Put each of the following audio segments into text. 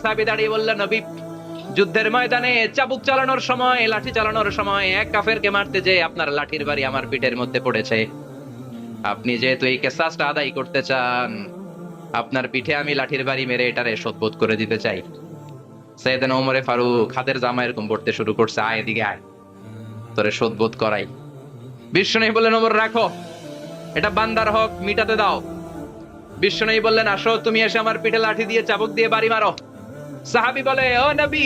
সাহাবী দাঁড়িয়ে বললেন, নবী, যুদ্ধের ময়দানে চাবুক চালানোর সময়, লাঠি চালানোর সময় এক কাফেরকে মারতে যে আপনার লাঠির বাড়ি আমার পিঠের মধ্যে পড়েছে। আপনি যেহেতু এই কেসাসটা আদায় করতে চান, আপনার পিঠে আমি লাঠির বাড়ি মেরে এটারে শোধবোধ করে দিতে চাই। সাইয়েদনা ওমরে ফারুক হাতের জামা এরকম পড়তে শুরু করছে, আয় এদিকে আয়, তোরে শোধবোধ করাই। বিশ্বনবী বললেন, ওমর রাখো, এটা বান্দার হক, মিটাতে দাও। বিশ্বনবী বললেন, আসো, তুমি এসে আমার পিঠে লাঠি দিয়ে চাবুক দিয়ে বাড়ি মারো। সাহাবী বলে, ও নবী,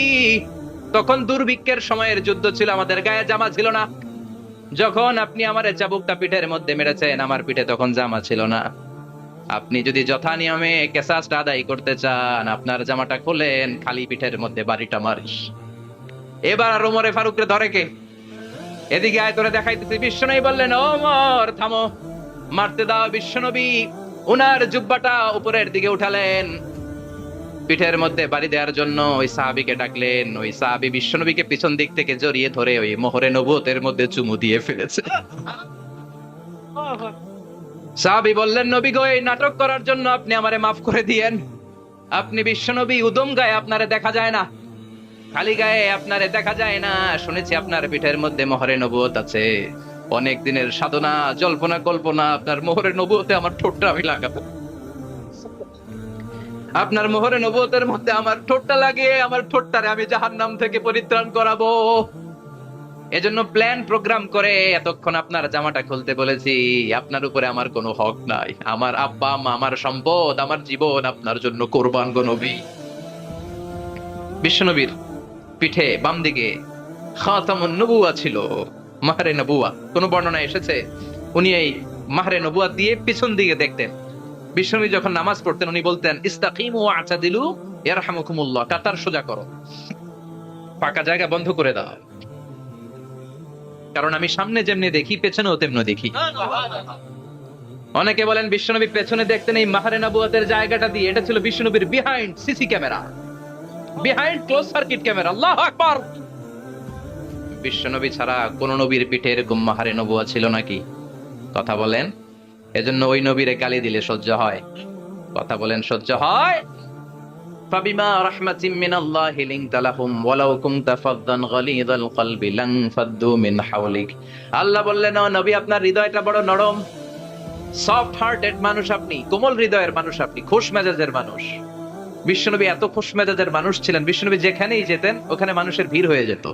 তখন দুর্ভিক্ষের সময়ের যুদ্ধ ছিল, আমাদের গায়ে জামা ছিল না। যখন আপনি আমার চাবুকটা পিঠের মধ্যে মেরেছেন, আমার পিঠে তখন জামা ছিল না। আপনি যদি যথা নিয়মে কেসাসটা আদায় করতে চান, আপনার জামাটা খোলেন, খালি পিঠের মধ্যে বাড়িটা মারিস। এবার আর ওমরে ফারুককে ধরে কে? এদিকে আয়, তোরে দেখাইতেছি। বিশ্বনবী বললেন, ওমর থামো, মারতে দাও। বিশ্বনবী উনার জুব্বাটা উপরের দিকে উঠালেন, পিঠের মধ্যে বাড়ি দেওয়ার জন্য ওই সাহাবীকে ডাকলেন। ওই সাহাবী বিশ্বনবীকে পিছন দিক থেকে জড়িয়ে ধরে ওই মোহরে নবুয়তের মধ্যে চুমু দিয়ে ফেলেছে। সাহাবী বললেন, নবী গো, এই নাটক করার জন্য আপনি আমারে মাফ করে দিয়েন। আপনি বিশ্বনবী, উদম গায়ে আপনারে দেখা যায় না, খালি গায়ে আপনারে দেখা যায় না। শুনেছি আপনার পিঠের মধ্যে মোহরে নবুয়ত আছে। অনেক দিনের সাধনা, জল্পনা কল্পনা, আপনার মোহরে নবুয়তে আমার ঠোঁটটা আমি লাগাবো। আপনার মোহরে নবুয়তের মধ্যে আমার ঠোঁটটা লাগিয়ে আমার ঠোঁটটারে আমি জাহান্নাম থেকে পরিত্রাণ করাবো। এজন্য প্ল্যান প্রোগ্রাম করে এতক্ষণ আপনার জামাটা খুলতে বলেছি। আপনার উপরে আমার কোনো হক নাই। আমার আব্বা আম্মা, আমার সম্পদ, আমার জীবন আপনার জন্য কোরবান গো নবী। বিশ্বনবীর পিঠে বাম দিকে খাতামুন নবুয়া ছিল, মাহরে নবুয়া। কোন বর্ণনায় এসেছে উনি এই মাহরে নবুয়া দিয়ে পিছন দিকে দেখতেন। বিশ্বনবী যখন নামাজ পড়তেন উনি বলতেন, ইস্তাকিমু ওয়া'তাদিলু ইয়ারহামুকুমুল্লাহ, কাতার সোজা করো, ফাঁকা জায়গা বন্ধ করে দাও, কারণ আমি সামনে যেমনি দেখি পেছনেও তেমনি দেখি। অনেকে বলেন বিশ্বনবী পেছনে দেখতেন এই মাহরে নবুয়াতের জায়গাটা দিয়ে। এটা ছিল বিশ্বনবীর behind CC camera, behind close circuit camera. আল্লাহু আকবার। বিশ্বনবী ছাড়া কোন নবীর পিঠে এরকম মাহরে নবুয়া ছিল নাকি? কথা বলেন। এজন্য ওই নবীরে গালি দিলে সহ্য হয়? কথা বলেন, সহ্য হয়? ফাবিমা রাহমাতিম মিনাল্লাহি লিনতা লাহুম ওয়ালাউ কুনতা ফাদদান গালিযাল কলবি লান ফাদ্দু মিন হাওলিক। আল্লাহ বললেন, ও নবী, আপনার হৃদয়টা বড় নরম, সফট হার্টেড মানুষ আপনি, কোমল হৃদয়ের মানুষ আপনি, খোশ মেজাজের মানুষ। বিশ্বনবী এত খোশ মেজাজের মানুষ ছিলেন, বিশ্বনবী যেখানেই যেতেন ওখানে মানুষের ভিড় হয়ে যেত।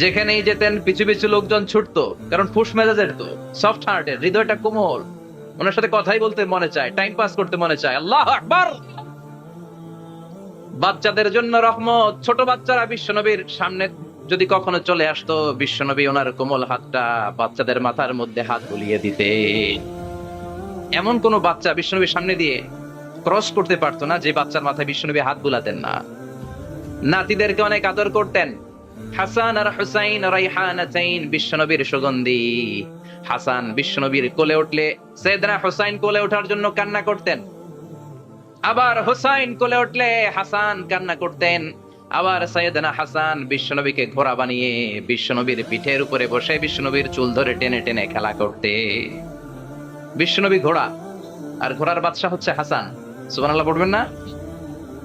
যেখানেই যেতেন পিছু পিছু লোকজন ছুটতো, কারণ খোশ মেজাজের তো, সফট হার্টের, হৃদয়টা কোমল। ওনার সাথে কথাই বলতে মনে চায়, টাইম পাস করতে মনে চায়। আল্লাহু আকবার। বাচ্চাদের জন্য রহমত। ছোট বাচ্চারা বিশ্বনবীর সামনে যদি কখনো চলে আসতো, বিশ্বনবী ওনার কোমল হাতটা বাচ্চাদের মাথার মধ্যে হাত বুলিয়ে দিতে। এমন কোন বাচ্চা বিশ্বনবীর সামনে দিয়ে ক্রস করতে পারতো না যে বাচ্চার মাথায় বিশ্বনবী হাত বুলাতেন না। নাতিদেরকে অনেক আদর করতেন। হাসান আর হুসাইন রাইহানাতাইন, বিশ্বনবীর সুগন্ধি। হাসান বিশ্বনবীর কোলে উঠলে সাইয়েদনা হুসাইন কোলে ওঠার জন্য কান্না করতেন। আবার হুসাইন কোলে উঠলে হাসান কান্না করতেন। আবার সাইয়েদনা হাসান বিশ্বনবীকে ঘোড়া বানিয়ে বিশ্বনবীর পিঠের উপরে বসে বিশ্বনবীর চুল ধরে টেনে টেনে খেলা করতে। বিশ্বনবী ঘোড়া, আর ঘোড়ার বাদশা হচ্ছে হাসান। সুবহানাল্লাহ পড়বেন না?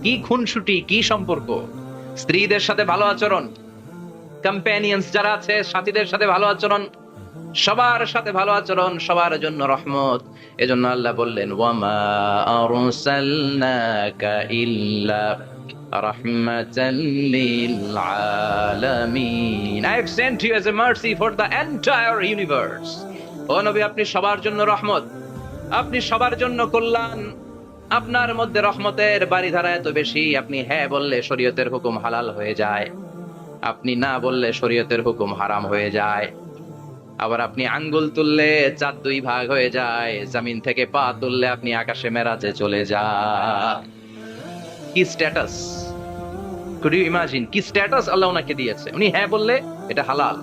কি খুনসুটি, কি সম্পর্ক! স্ত্রীদের সাথে ভালো আচরণ, কম্প্যানিয়ন্স যারা আছে সাথীদের সাথে ভালো আচরণ, সবার সাথে ভালো আচরণ, সবার জন্য রহমত। এজন্য আল্লাহ বললেন, ওয়ামা আরসালনাকা ইল্লা রাহমাতাল লিল আলামিন। I have sent you as a mercy for the entire universe. ও নবী, আপনি সবার জন্য রহমত, আপনি সবার জন্য কল্যাণ। আপনার মধ্যে রহমতের বাড়িধারা এত বেশি, আপনি হ্যাঁ বললে শরীয়তের হুকুম হালাল হয়ে যায়, আপনি না বললে শরীয়তের হুকুম হারাম হয়ে যায়। আবার আপনি আঙ্গুল তুললে চাঁদ দুই ভাগ হয়ে যায়, জমিন থেকে পা তুললে আপনি আকাশে মেরাজে চলে যান। কি স্ট্যাটাস! কুড ইউ ইমাজিন কি স্ট্যাটাস আল্লাহ ওনাকে দিয়েছে? উনি হ্যাঁ বললে এটা হালাল,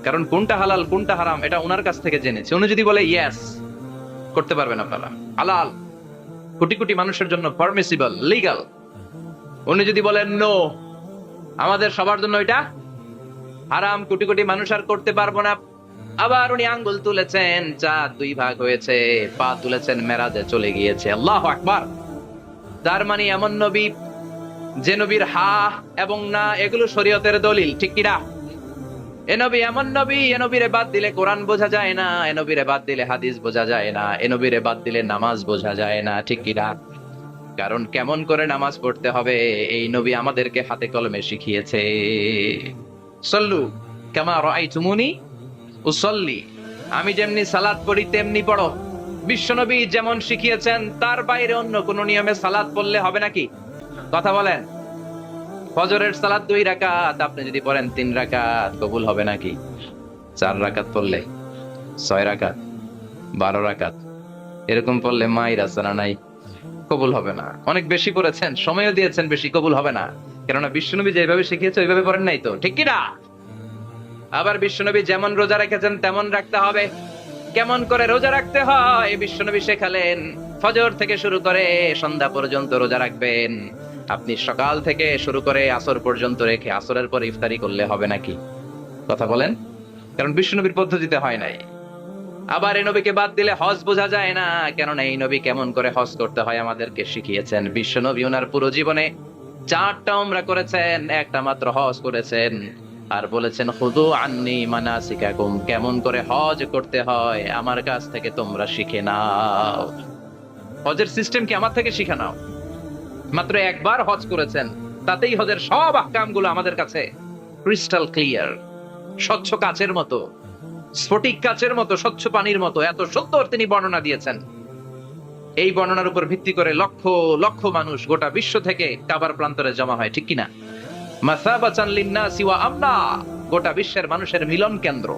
কারণ কোনটা হালাল কোনটা হারাম এটা ওনার কাছ থেকে জেনেছে। উনি যদি বলে ইয়েস, করতে পারবেন আপনারা, হালাল, কোটি কোটি মানুষের জন্য পারমিসিবল, লিগ্যাল। উনি যদি বলেন নো, আমাদের সবার জন্য এটা হারাম, কোটি কোটি মানুষ আর করতে পারবো না। আবার উনি আঙ্গুল তুলেছেন, চাঁদ দুই ভাগ হয়েছে, পা তুলেছেন, মেরাজে চলে গিয়েছে। আল্লাহু আকবার। তার মানে এমন নবী যে নবীর হা এবং না এগুলো শরীয়তের দলিল, ঠিক কিনা? এ নবী এমন নবী, এ নবীরে বাদ দিলে কোরআন বোঝা যায় না, এ নবীরে বাদ দিলে হাদিস বোঝা যায় না, এ নবীরে বাদ দিলে নামাজ বোঝা যায় না, ঠিক কিনা? কারণ কেমন করে নামাজ পড়তে হবে এই নবী আমাদেরকে হাতে কলমে শিখিয়েছে। সল্লু কামা রাআইতুমুনি উসাল্লি, আমি যেমনি সালাত পড়ি তেমনি পড়ো। বিশ্বনবী যেমন শিখিয়েছেন তার বাইরে অন্য কোন নিয়মে সালাত পড়লে হবে নাকি? কথা বলেন। ফজরের সালাত 2 রাকাত, আপনি যদি পড়েন 3 রাকাত, কবুল হবে নাকি? 4 রাকাত পড়লে, 6 রাকাত, 12 রাকাত এরকম পড়লে মাইর আছে না নাই? কবুল হবে না। অনেক বেশি পড়েছেন, সময়ও দিয়েছেন বেশি, কবুল হবে না। কেননা বিশ্বনবী যেভাবে শিখিয়েছে ওইভাবে পড়েন নাই তো, ঠিক কি না? আবার বিশ্বনবী যেমন রোজা রেখেছেন তেমন রাখতে হবে। কেমন করে রোজা রাখতে হয় বিশ্বনবী শেখালেন। ফজর থেকে শুরু করে সন্ধ্যা পর্যন্ত রোজা রাখবেন। আপনি সকাল থেকে শুরু করে আসর পর্যন্ত রেখে আসরের পর ইফতারি করলে হবে নাকি? কথা বলেন। কারণ বিশ্বনবীর পদ্ধতিতে হয় নাই। আবার এই নবীকে বাদ দিলে হজ বোঝা যায় না, কেননা এই নবী কেমন করে হজ করতে হয় আমাদেরকে শিখিয়েছেন। বিশ্বনবী ওনার পুরো জীবনে 4টা উমরা করেছেন, একটা মাত্র হজ করেছেন। আর বলেছেন খুযু আন্নী মানাসিকাকুম, কেমন করে হজ করতে হয় আমার কাছ থেকে তোমরা শিখে নাও। হজের সিস্টেম কি আমার থেকে শিখে নাও। মাত্র একবার হজ করেছেন, তাতেই হজের সব আহকামগুলো আমাদের কাছে ক্রিস্টাল ক্লিয়ার, স্বচ্ছ কাচের মতো, স্ফটিক কাচের মতো, স্বচ্ছ পানির মতো এত সুন্দর তিনি বর্ণনা দিয়েছেন। এই বর্ণনার উপর ভিত্তি করে লক্ষ লক্ষ মানুষ গোটা বিশ্ব থেকে কাবার প্রান্তরে জমা হয়, ঠিক কিনা? মাসাবাতান লিন্নাসি ওয়া আমনা, গোটা বিশ্বের মানুষের মিলন কেন্দ্র।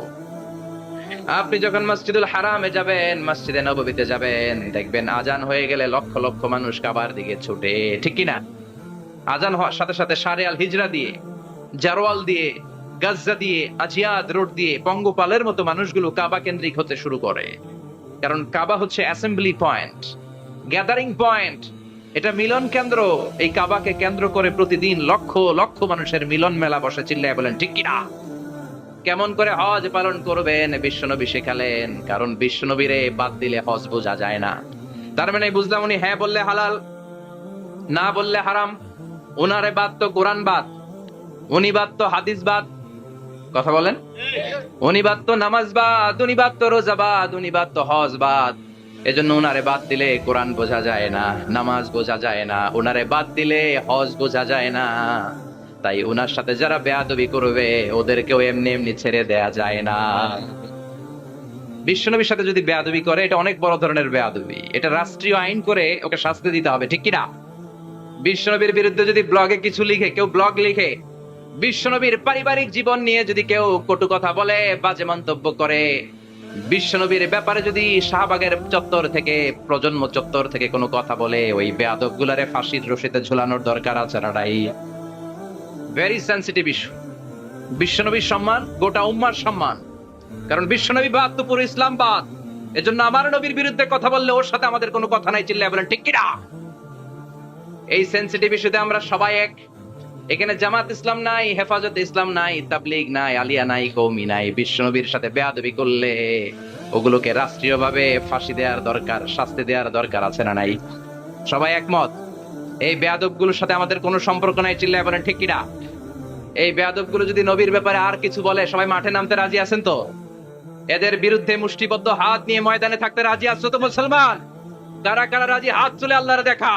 আপনি যখন মসজিদুল হারামে যাবেন, মসজিদে নববীতে যাবেন, দেখবেন আজান হয়ে গেলে লক্ষ লক্ষ মানুষ কাবার দিকে ছুটে, ঠিক কিনা? আজান হওয়ার সাথে সাথে শারে আল হিজরা দিয়ে, জারওয়াল দিয়ে, গাজ্জা দিয়ে, আজিয়াদ রোড দিয়ে পঙ্গপালের মতো মানুষগুলো কাবা কেন্দ্রিক হতে শুরু করে। কারণ কাবা হচ্ছে অ্যাসেম্বলি পয়েন্ট, গ্যাদারিং পয়েন্ট, এটা মিলন কেন্দ্র। এই কাবাকে কেন্দ্র করে প্রতিদিন লক্ষ লক্ষ মানুষের মিলন মেলা বসে, চিল্লায় বলেন ঠিক কিনা? কেমন করে হজ পালন করবেন বিশ্বনবী শেখালেন। কারণ বিশ্বনবীরে বাদ দিলে হজ বোঝা যায় না। তার মানে বুঝলাম উনি হ্যাঁ বললে হালাল, না বললে হারাম। উনারে বাদ তো কোরআন বাদ, উনি বাদ তো হাদিস বাদ। কথা বলেন। উনি বাদ তো নামাজ বাদ, উনি বাদ তো রোজা বাদ, উনি বাদ তো হজ বাদ। এজন্য উনারে বাদ দিলে কোরআন বোঝা যায় না, নামাজ বোঝা যায় না, উনারে বাদ দিলে হজ বোঝা যায় না। তাই উনার সাথে যারা বেয়াদবি করবে ওদেরকেও এমনি এমনি ছেড়ে দেয়া যায় না। বিশ্বনবীর সাথে যদি বেয়াদবি করে এটা অনেক বড় ধরনের বেয়াদবি, এটা রাষ্ট্রীয় আইন করে ওকে শাস্তি দিতে হবে, ঠিক কিনা? বিশ্বনবীর বিরুদ্ধে যদি ব্লগে কিছু লিখে, কেউ ব্লগ লিখে, বিশ্বনবীর পারিবারিক জীবন নিয়ে যদি কেউ কটু কথা বলে, বাজে মন্তব্য করে, বিশ্বনবীর ব্যাপারে যদি শাহবাগের চত্বর থেকে, প্রজন্ম চত্বর থেকে কোনো কথা বলে, ওই বেয়াদব গুলারে ফাঁসির রশিতে ঝুলানোর দরকার আছে না নাই? Very sensitive issue. বিশ্বনবীর সম্মান গোটা উম্মার সম্মান। কারণ বিশ্বনবী বাদ তো পুরো ইসলাম বাদ। এজন্য আমার নবীর বিরুদ্ধে কথা বললে ওর সাথে আমাদের কোনো কথা নাই, চিল্লায় বলেন ঠিক কিনা? এই সেনসিটিভ ইস্যুতে আমরা সবাই এক। এখানে জামাত ইসলাম নাই, হেফাজত ইসলাম নাই, তাবলীগ নাই, আলিয়া নাই, কওমি নাই। বিশ্বনবীর সাথে বেয়াদবি করলে ওগুলোকে রাষ্ট্রীয়ভাবে ফাঁসি দেওয়ার দরকার, শাস্তি দেওয়ার দরকার আছে না নাই? সবাই একমত। এই বেয়াদবগুলোর সাথে আমাদের কোনো সম্পর্ক নাই, চিল্লায় বলেন ঠিক কিনা? এই বেয়াদবগুলো যদি নবীর ব্যাপারে আর কিছু বলে সবাই মাঠে নামতে রাজি আছেন তো? এদের বিরুদ্ধে মুষ্টিবদ্ধ হাত নিয়ে ময়দানে থাকতে রাজি আছো তো মুসলমান? কারা কারা রাজি হাত তুলে আল্লাহর দেখা।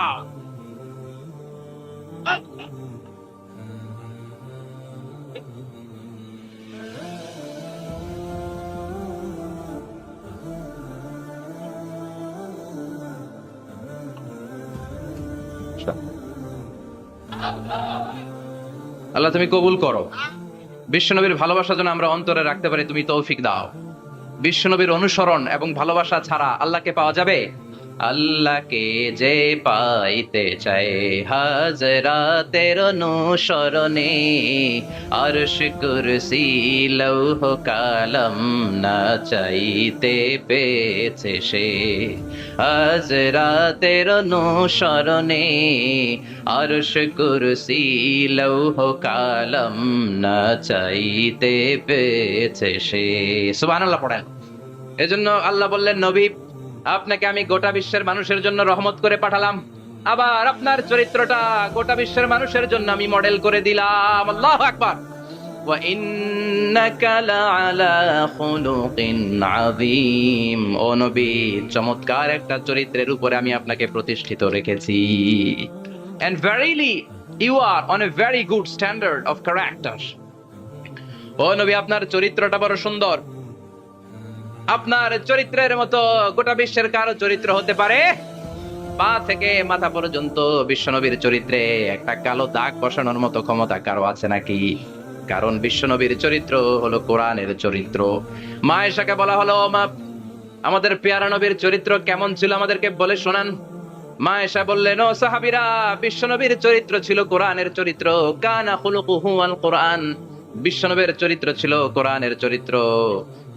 আল্লাহ তুমি কবুল করো। বিশ্বনবীর ভালোবাসা যেন আমরা অন্তরে রাখতে পারি, তুমি তৌফিক দাও। বিশ্বনবীর অনুসরণ এবং ভালোবাসা ছাড়া আল্লাহকে পাওয়া যাবে? আল্লাহকে যে পাইতে চায় হাজরাতের অনুসরণে, আরশ কুরসি লৌহ কালাম না চাইতে পেয়েছে সে। হাজরাতের অনুসরণে, আরশ কুরসি লৌহ কালাম না চাইতে পেয়েছে সে। সুবহানাল্লাহ পড়েন। এজন্য আল্লাহ বললেন, নবী আপনাকে আমি গোটা বিশ্বের মানুষের জন্য রহমত করে পাঠালাম। আবার আপনার চরিত্রটা গোটা বিশ্বের মানুষের জন্য আমি মডেল করে দিলাম। আল্লাহু আকবার। ওয়া ইন্নাকা লাআলা খুলুকিন আযীম। ও নবী, চমৎকার একটা চরিত্রের উপরে আমি আপনাকে প্রতিষ্ঠিত রেখেছি। And verily you are on a very good standard of character. ও নবী, আপনার চরিত্রটা বড় সুন্দর। আপনার চরিত্রের মতো গোটা বিশ্বের কারো চরিত্র হতে পারে? পা থেকে মাথা পর্যন্ত বিশ্বনবীর চরিত্রে একটা কালো দাগ বসানোর মতো ক্ষমতা কারো আছে নাকি? কারণ বিশ্বনবীর চরিত্র হলো কোরআনের চরিত্র। মা আয়েশাকে বলা হলো, মা, আমাদের পেয়ারা নবীর চরিত্র কেমন ছিল আমাদেরকে বলে শোনান। মা আয়েশা বললেন, ও সাহাবীরা, বিশ্বনবীর চরিত্র ছিল কোরআনের চরিত্র। কানা খুলুকুহু আল কোরআন। বিশ্বনবীর চরিত্র ছিল কোরআনের চরিত্র।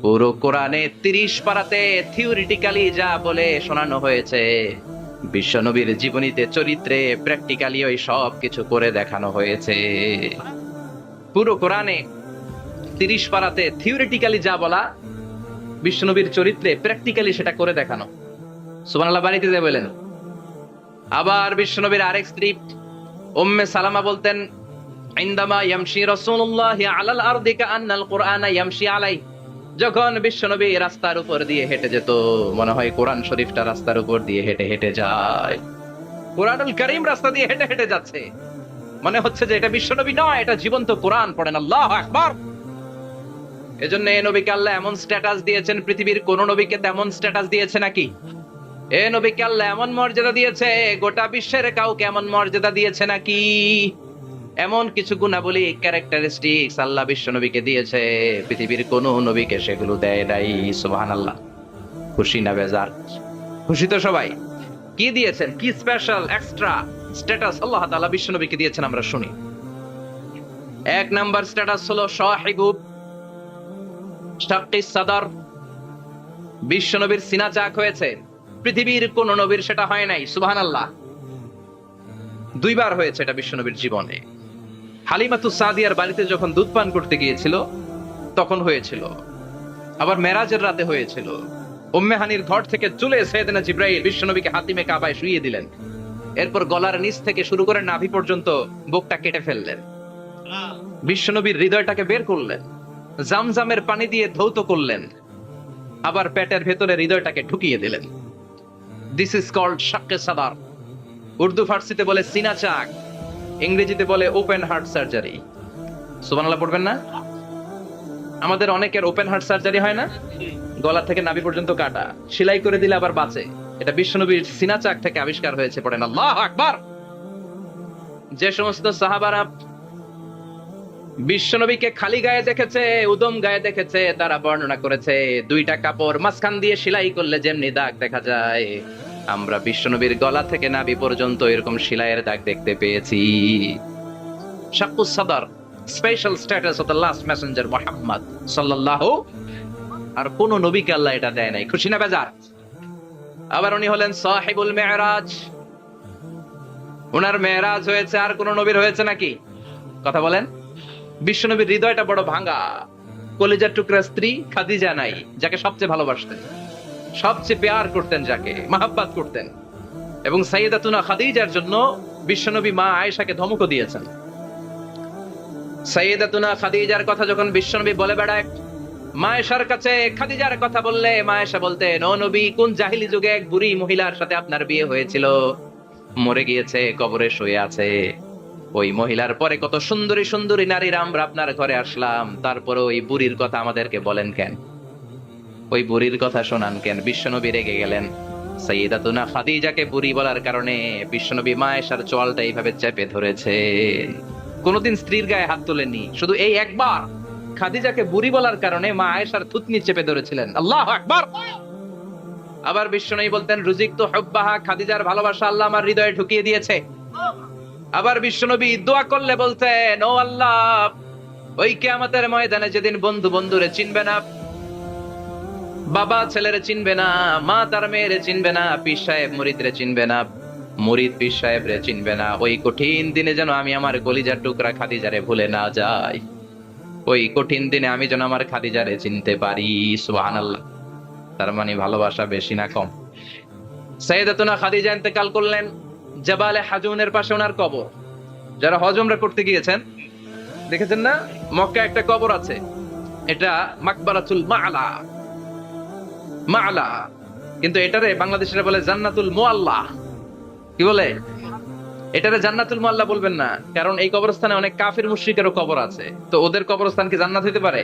পুরো কোরআনে 30 পারাতে থিওরিটিক্যালি যা বলে শোনানো হয়েছে, বিশ্বনবীর জীবনীতে চরিত্রে প্র্যাকটিক্যালি ওই সব কিছু করে দেখানো হয়েছে। পুরো কোরআনে 30 পারাতে থিওরিটিক্যালি যা বলা, বিশ্বনবীর চরিত্রে প্র্যাকটিক্যালি সেটা করে দেখানো। সুবহানাল্লাহ, বাড়িতে যে বলেন। আবার বিশ্বনবীর আরেক স্ত্রী উম্মে সালামা বলতেন, ইনদামা ইয়ামশি রাসূলুল্লাহি আলাল আরদি কাআন্নাল কুরআনা ইয়ামশি আলাইহি। যখন বিশ্বনবী রাস্তার উপর দিয়ে হেঁটে যেত, মনে হয় কোরআন শরীফটা রাস্তার উপর দিয়ে হেঁটে হেঁটে যায়। কোরআনুল কারীম রাস্তা দিয়ে হেঁটে হেঁটে যাচ্ছে, মনে হচ্ছে যে এটা বিশ্বনবী নয়, এটা জীবন্ত কোরআন। পড়েন আল্লাহু আকবার। এজন্য এই নবীকে আল্লাহ এমন স্ট্যাটাস দিয়েছেন, পৃথিবীর কোন নবীকে তেমন স্ট্যাটাস দিয়েছে নাকি? এই নবীকে আল্লাহ এমন মর্যাদা দিয়েছে, গোটা বিশ্বের কাউকে এমন মর্যাদা দিয়েছে নাকি? এমন কিছু গুণাবলী, ক্যারেক্টারিস্টিক্স আল্লাহ বিশ্বনবীকে দিয়েছে, পৃথিবীর কোন নবীকে সেগুলো দেয় নাই। সুবহানাল্লাহ। খুশি না বেজার? খুশি তো সবাই? কি দিয়েছেন, কি স্পেশাল এক্সট্রা স্ট্যাটাস আল্লাহ তাআলা বিশ্বনবীকে দিয়েছেন আমরা শুনি। এক নাম্বার স্ট্যাটাস হলো সাহিবু শাক্কিস সাদর। বিশ্বনবীর সিনা চাক হয়েছে, পৃথিবীর কোন নবীর সেটা হয় নাই। সুবহানাল্লাহ। 2 বার হয়েছে এটা বিশ্বনবীর জীবনে। হালিমাতুস সাদিয়ার বাড়িতে যখন দুধ পান করতে গিয়েছিল তখন হয়েছিল, আবার মেরাজের রাতে হয়েছিল। উম্মে হানির ঘর থেকে চলে সাইয়েদনা জিবরাইল বিশ্বনবীকে হাতিমে কাবায় শুইয়ে দিলেন। এরপর গলার নিচ থেকে শুরু করে নাভি পর্যন্ত বুকটা কেটে ফেললেন, বিশ্বনবীর হৃদয়টাকে বের করলেন, জামজামের পানি দিয়ে ধৌত করলেন, আবার পেটের ভেতরে হৃদয়টাকে ঢুকিয়ে দিলেন। দিস ইজ কল্ড শাক্কে সাদার। উর্দু ফার্সিতে বলে সিনা চাক, ইংরেজিতে বলে ওপেন হার্ট সার্জারি। সুবহানাল্লাহ পড়বেন না? আমাদের অনেকের ওপেন হার্ট সার্জারি হয় না, গলা থেকে নাভি পর্যন্ত কাটা, সেলাই করে দিলে আবার বাঁচে। এটা বিশ্বনবীর সিনা চাক থেকে আবিষ্কার হয়েছে। পড়েন আল্লাহু আকবার। যে সমস্ত সাহাবারা বিশ্বনবীকে খালি গায়ে দেখেছে, উদম গায়ে দেখেছে, তারা বর্ণনা করেছে 2টা কাপড় মাঝখান দিয়ে সেলাই করলে যেমনি দাগ দেখা যায়, আমরা বিশ্বনবীর গলা থেকে নাভি পর্যন্ত এরকম সেলাইয়ের দাগ দেখতে পেয়েছি। শাক্কুস সাদর, special status of the last Messenger Muhammad সাল্লাল্লাহু। আর কোন নবীকে আল্লাহ এটা দেয় নাই। খুশি না বেজার? আবার উনি হলেন সাহিবুল মেরাজ। ওনার মেরাজ হয়েছে, আর কোন নবীর হয়েছে নাকি? কথা বলেন। বিশ্বনবীর হৃদয়টা বড় ভাঙা, কলিজার টুকরা স্ত্রী খাদিজা নাই, যাকে সবচেয়ে ভালোবাসতেন, সবচেয়ে প্যার করতেন, যাকে মাহাব্বাত করতেন। এবং সাইয়েদাতুনা খাদিজার জন্য বিশ্বনবী মা আয়েশাকে ধমকও দিয়েছেন। সাইয়েদাতুনা খাদিজার কথা যখন বিশ্বনবী বলে বেড়ায়, মা আয়েশার কাছে খাদিজার কথা বললে মা আয়েশা বলতেন, ও নবী, কোন জাহিলি যুগে এক বুড়ি মহিলার সাথে আপনার বিয়ে হয়েছিল, মরে গিয়েছে, কবরে শুয়ে আছে। ওই মহিলার পরে কত সুন্দরী সুন্দরী নারীরা আমরা আপনার ঘরে আসলাম, তারপরে ওই বুড়ির কথা আমাদেরকে বলেন কেন? ওই বুড়ির কথা শোনান কেন? বিশ্বনবী রেগে গেলেন। সাইয়েদাতুনা খাদিজাকে বুড়ি বলার কারণে বিশ্বনবী মা আয়েশার চোয়ালটা এইভাবে চেপে ধরেছে। কোনদিন স্ত্রীর গায়ে হাত তোলেননি, শুধু এই একবার খাদিজাকে বুড়ি বলার কারণে মা আয়েশার থুতনি চেপে ধরেছিলেন। আল্লাহু আকবার। আবার বিশ্বনবী বলতেন, রুজিকতু হুব্বাহা, খাদিজার ভালোবাসা আল্লাহ আমার হৃদয়ে ঢুকিয়ে দিয়েছে। আবার বিশ্বনবী দোয়া করলে বলতেন, ও আল্লাহ, ওই কিয়ামতের ময়দানে যেদিন বন্ধু বন্ধুরে চিনবে না, বাবা ছেলেরে চিনবে না, মা তার মেয়েরে চিনবে না, পীর সাহেব মুরিদরে চিনবে না, মুরিদ পীর সাহেবরে চিনবে না, ওই কঠিন দিনে যেন আমি আমার কলিজার টুকরা খাদিজারে ভুলে না যাই। ওই কঠিন দিনে আমি যেন আমার খাদিজারে চিনতে পারি। সুবহানাল্লাহ। তার মানে ভালোবাসা বেশি না কম? সাইয়েদাতুনা খাদিজা ইন্তেকাল করলেন, জাবালে হাজুনের পাশে ওনার কবর। যারা হজ উমরা করতে গিয়েছেন দেখেছেন না, মক্কা একটা কবর আছে, এটা মাকবারাতুল মা'লা। মা'লা, কিন্তু এটারে বাংলাদেশিরা বলে জান্নাতুল মুআল্লা। কি বলে? এটারে জান্নাতুল মুআল্লা বলবেন না, কারণ এই কবরস্থানে অনেক কাফির মুশরিকেরও কবর আছে, তো ওদের কবরস্থান কি জান্নাত হতে পারে?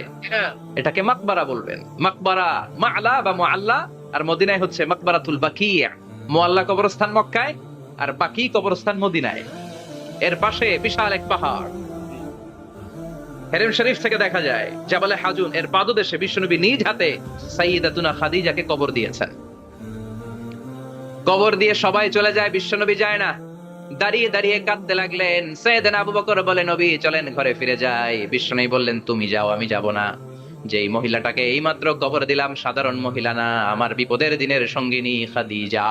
এটাকে মাকবারা বলবেন। মাকবারা মা'লা বা মুআল্লা, আর মদিনায় হচ্ছে মাকবারাতুল বাকিয়া। মুআল্লা কবরস্থান মক্কায়, আর বাকি কবরস্থান মদিনায়। এর পাশে বিশাল এক পাহাড়, হেরেম শরীফ থেকে দেখা যায় জাবালে হাজুন এর পাদদেশে বিশ্বনবী নিজ হাতে সাইয়্যিদাতুনা খাদিজাকে কবর দিয়েছেন। কবর দিয়ে সবাই চলে যায়, বিশ্বনবী যায় না। দাঁড়িয়ে দাঁড়িয়ে কাঁদতে লাগলেন। সাইয়েদনা আবু বকর বলে, নবী চলেন ঘরে ফিরে যাই। বিশ্বনবী বললেন, তুমি যাও, আমি যাব না। যেই মহিলাটাকে এইমাত্র কবর দিলাম সাধারণ মহিলা না, আমার বিপদের দিনের সঙ্গিনী খাদিজা।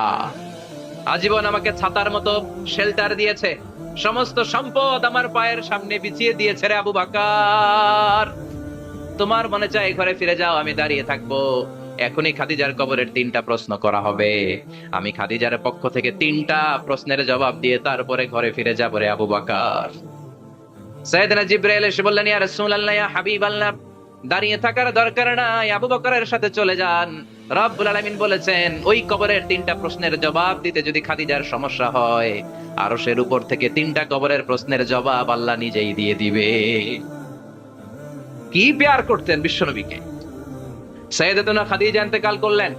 আজীবন আমাকে ছাতার মতো শেল্টার দিয়েছে, সমস্ত সম্পদ আমার পায়ের সামনে বিছিয়ে দিয়েছে রে আবু বকর। তোমার মনে চায় ঘরে ফিরে যাও, আমি দাঁড়িয়ে থাকবো। এখনই খাদিজার কবরের 3টা প্রশ্ন করা হবে, আমি খাদিজার পক্ষ থেকে 3টা প্রশ্নের জবাব দিয়ে তারপরে ঘরে ফিরে যাব রে আবু বকর। সাইয়েদনা জিবরাইল এসে বললেন, ইয়া রাসূলুল্লাহ, ইয়া হাবিবাল্লাহ, দাঁড়িয়ে থাকার দরকার নাই, আবু বকরের সাথে চলে যান। রব্বুল আলামিন বলেছেন, ওই কবরের 3টা প্রশ্নের জবাব দিতে যদি খাদিজার সমস্যা হয়, আরশের উপর থেকে 3টা কবরের প্রশ্নের জবাব আল্লাহ নিজেই দিয়ে দিবে। কি প্যার করতেন বিশ্বনবীকে। সাইয়েদাতুনা খাদিজা ইন্তেকাল করলেন,